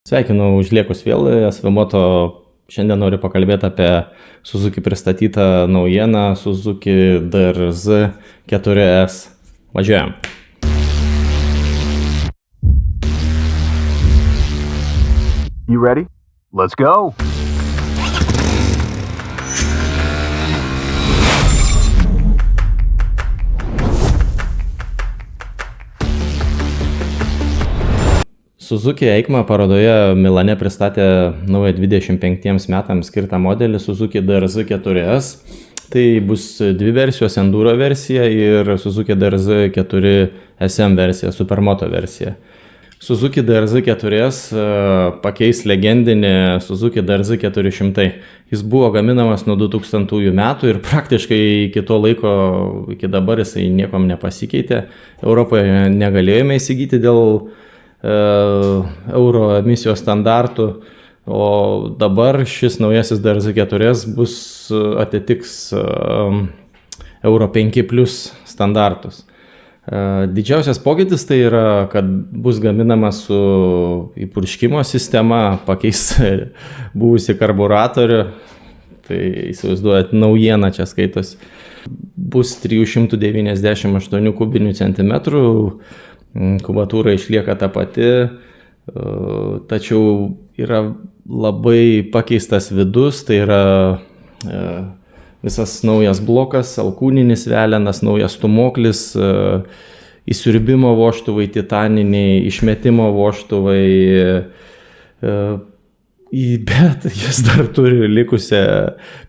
Sveikinu užliekus vėl SV Moto. Šiandien noriu pakalbėti apie Suzuki pristatytą naujieną Suzuki DRZ 4S. Važiuojam. You ready? Let's go! Suzuki EICMA parodoje Milane pristatė naują 25 metams skirtą modelį Suzuki DRZ 4S. Tai bus dvi versijos, Enduro versija ir Suzuki DRZ 4 SM versija, Supermoto versija. Suzuki DRZ 4S pakeis legendinį Suzuki DRZ 400. Jis buvo gaminamas nuo 2000 metų ir praktiškai iki to laiko, iki dabar jisai niekom nepasikeitė. Europoje negalėjome įsigyti dėl euro emisijos standartų, o dabar šis naujasis DRZ 4S atitiks euro 5+ standartus. Didžiausias pokytis tai yra, kad bus gaminama su įpurškimo sistema, pakeis buvusį karburatorių, tai įsivaizduojat, naujiena čia skaitosi. Bus 398 kubinių centimetrų, kubatūra išlieka ta pati, tačiau yra labai pakeistas vidus, tai yra visas naujas blokas, alkūninis velenas, naujas stūmoklis, įsiurbimo vožtuvai titaniniai, išmetimo vožtuvai, bet jis dar turi likusią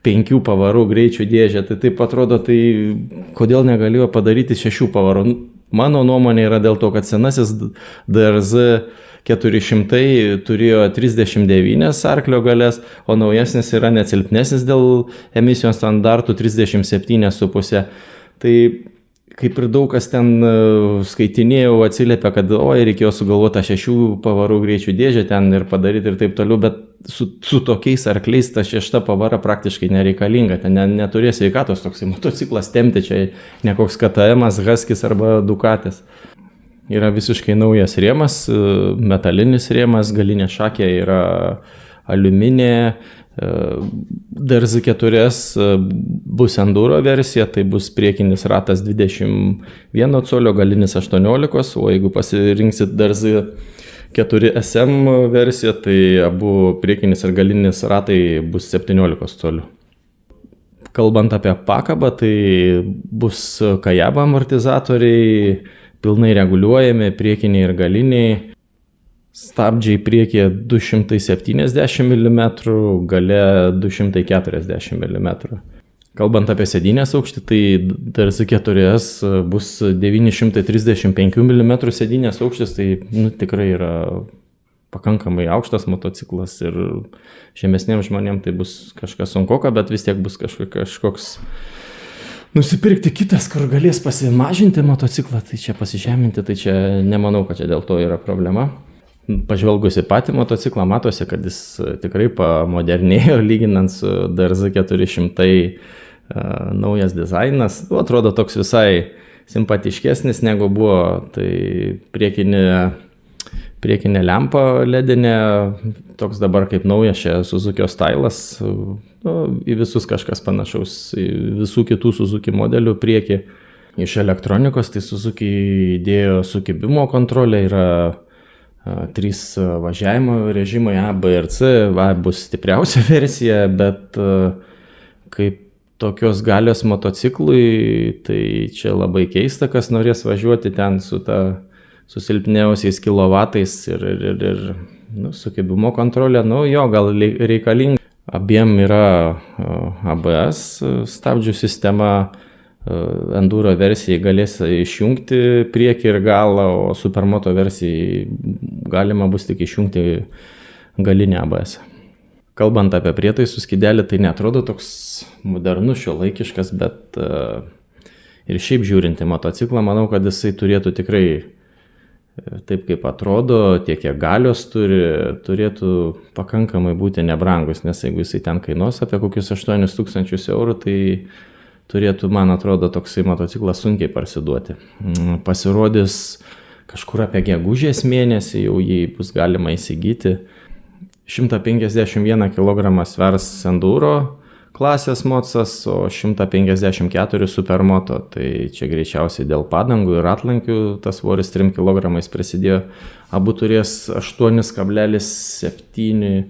5 pavarų greičių dėžę. Tai taip atrodo, tai kodėl negalėjo padaryti 6 pavarų? Mano nuomonė yra dėl to, kad senasis DRZ 400 turėjo 39 arklio galės, o naujesnis yra net silpnesnis dėl emisijos standartų 37,5. Tai kaip ir daug kas ten skaitinėjau, atsiliepia, kad reikėjo sugalvoti 6 pavarų greičių dėžę ten ir padaryti ir taip toliau, bet su tokiais arkliais ta 6 pavara praktiškai nereikalinga, ten neturės sveikatos toksai motociklas tempti, čia ne koks KTM-as, Husky's arba Ducatis. Yra visiškai naujas rėmas, metalinis rėmas, galinė šakė yra aliuminė. DRZ 4S bus Enduro versija, tai bus priekinis ratas 21 colio, galinis 18, o jeigu pasirinksit DRZ 4 SM versiją, tai abu priekinis ir galinis ratai bus 17 colių. Kalbant apie pakabą, tai bus Kayaba amortizatoriai, pilnai reguliuojami, priekiniai ir galiniai. Stabdžiai priekyje 270 mm, gale 240 mm. Kalbant apie sėdynės aukštį, tai DRZ 4S bus 935 mm sėdynės aukštis, tai tikrai yra pakankamai aukštas motociklas ir žemesniems žmonėms tai bus kažkas sunkoka, bet vis tiek bus kažkoks nusipirkti kitas, kur galės pasimažinti motociklą, tai čia pasižeminti, tai čia nemanau, kad čia dėl to yra problema. Pažvelgus į patį motociklą, matosi, kad jis tikrai pamodernėjo lyginant su DRZ 400, naujas dizainas. Atrodo toks visai simpatiškesnis negu buvo, tai priekinė lempa ledinė, toks dabar kaip naujas čia Suzuki stylas, į visus kažkas panašaus, į visų kitų Suzuki modelių priekį. Iš elektronikos tai Suzuki įdėjo sukibimo kontrolę, yra 3 važiavimo režimai A, B ir C, A bus stipriausia versija, bet kaip tokios galios motociklui, tai čia labai keista, kas norės važiuoti ten su silpniausiais kilovatais ir sukibimo kontrolė, gal reikalinga. Abiem yra ABS stabdžių sistema. Enduro versijai galės išjungti priekį ir galą, o Supermoto versijai galima bus tik išjungti galinį ABS. Kalbant apie prietaisų skydelį, tai netrodo toks modernus, šiuolaikiškas, bet ir šiaip žiūrint į motociklą, manau, kad jisai turėtų tikrai taip kaip atrodo, tiek kiek galios turėtų pakankamai būti nebrangus, nes jeigu jisai ten kainuos apie kokius 8000 eurų, tai turėtų, man atrodo, toksai motociklas sunkiai parsiduoti. Pasirodys kažkur apie gegužės mėnesį, jau jį bus galima įsigyti. 151 kg svers enduro klasės modsas, o 154 supermoto. Tai čia greičiausiai dėl padangų ir atlankių tas svoris 3 kg prisidėjo. Abu turės 8,7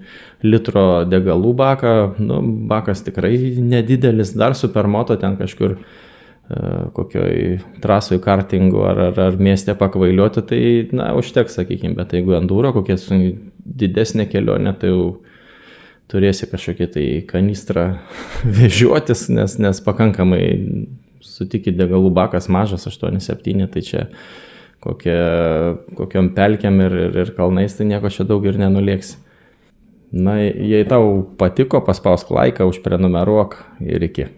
litro degalų baką. Nu, bakas tikrai nedidelis, dar supermoto ten kažkur kokioj trasoj kartingo ar mieste pakvailiuoti, tai na, užteks, sakykime, bet jeigu enduro kokia didesnė kelionė, tai jau turėsi kažkokį tai kanistrą vežiotis, nes pakankamai sutikit degalų bakas mažas 8,7, tai čia kokiom pelkiam ir kalnais, tai nieko čia daug ir nenulėksi. Na, jei tau patiko, paspausk laiką, užprenumeruok ir iki.